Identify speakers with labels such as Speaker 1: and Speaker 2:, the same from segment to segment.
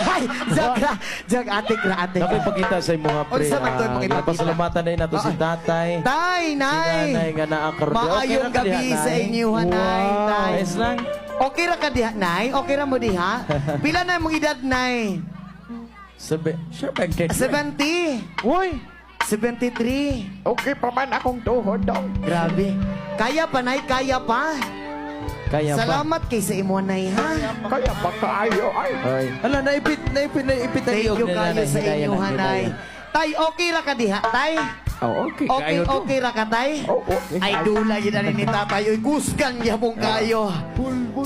Speaker 1: Ay, jag atik ra atik.
Speaker 2: Nakipagkita sa mga pre.
Speaker 1: Unsa man to mga ipakita?
Speaker 2: Pasalamatan na nato si tatay.
Speaker 1: Tay,
Speaker 2: Si
Speaker 1: nay.
Speaker 2: nanay nga naakorde.
Speaker 1: Maayong gabi sa inyo, nay, tay.
Speaker 2: Ayos lang.
Speaker 1: Okay ra ka diha, nay? Okay ra mo diha? Pila na mong edad, nay?
Speaker 2: Sure, bagkek.
Speaker 1: 70.
Speaker 2: Uy!
Speaker 1: 73.
Speaker 3: Okay pa man akong tuhod dong.
Speaker 1: Grabe. Kaya pa, nay? Kaya pa?
Speaker 2: Kaya pa.
Speaker 1: Salamat kay sa imo, nay, ha?
Speaker 3: Kaya pa kaayo ay.
Speaker 2: Ay. Ala, naipit ang
Speaker 1: Thank
Speaker 2: iyog
Speaker 1: you
Speaker 2: na
Speaker 1: kayo
Speaker 2: nanay.
Speaker 1: sa
Speaker 2: Hinaya
Speaker 1: inyo,
Speaker 2: na,
Speaker 1: hanay. Tay, okay ra ka diha, tay?
Speaker 3: Oh, okay.
Speaker 1: Okay,
Speaker 3: Kaayo to.
Speaker 1: okay ra ka, tay?
Speaker 3: Oo.
Speaker 1: Ay, dula yun na ni tatay. Uy, kusgan yapong kayo.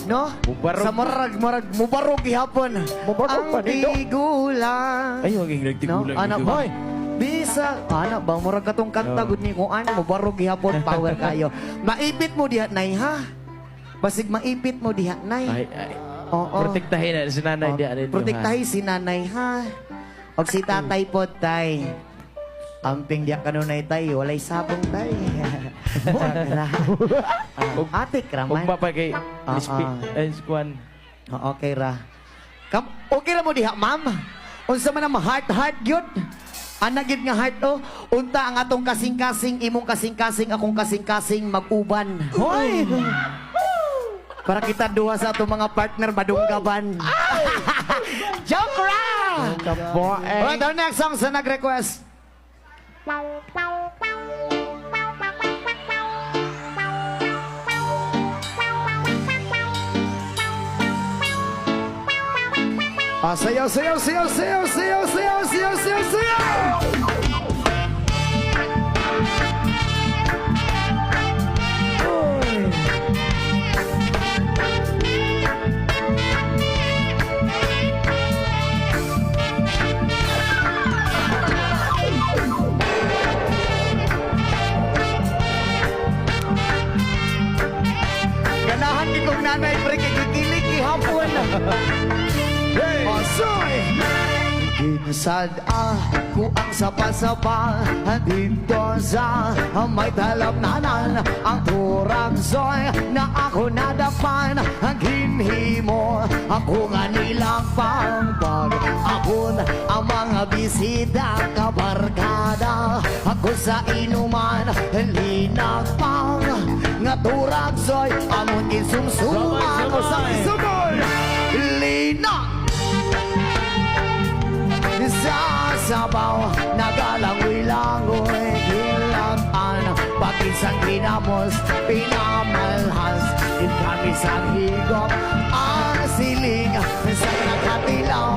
Speaker 1: No?
Speaker 2: Mubarog.
Speaker 1: Sa marag, mubarog ihapon.
Speaker 3: Mubarog pa
Speaker 1: Ang
Speaker 3: nito.
Speaker 1: tigulang.
Speaker 2: Ay, huwag yung
Speaker 1: No?
Speaker 2: nagtigulang.
Speaker 1: Anak ba? Bisa, anak ba? Murag katong kanta, good ni kung ano, mubarog ihapon, power kayo. Maipit mo diha, nay, ha? Basig maipit mo diha, nay.
Speaker 2: Ay.
Speaker 1: Oo.
Speaker 2: Protektahin na si nanay. di anin yung
Speaker 1: Protektahin si nanay, ha? O si tatay po, tay. Amping diya kanunay tay, walay sabong tay. Atik raman.
Speaker 2: Huwag pa kay Crispy. Ay, Squan.
Speaker 1: Okay ra. Okay ra mo diha, ma'am? Unsa man ang heart gyud? Ana gyud nga heart oh. Unta ang atong kasing-kasing, imong kasing-kasing, akong kasing-kasing mag-uban. Hoy! Para kita duha sa atong mga partner madunggaban. Joke ra!
Speaker 3: Kapo
Speaker 1: Alright, our next song sa nag-request. Sayaw, sayaw, sayaw, sayaw, sayaw, sayaw, sayaw, sayaw, sayaw! Ganahan ni kong nanay, pre, kay kikilig ihapon. Masoy! Ginsad ako ang sapa-sapa dito sa may talamnanan. Ang turagsoy na ako nadapan, ang hinhimo ako nga nilakpang. Pag-abon ang mga bisita kabarkada, ako sa inuman linakpang. Nga turagsoy amon isumsuman o sa isumoy linak sa sabaw, nagalangoy-langoy, kilangan, pagisang pinamos, pinamalhas, din kami sa higop, ang siling, sa nakatilaw.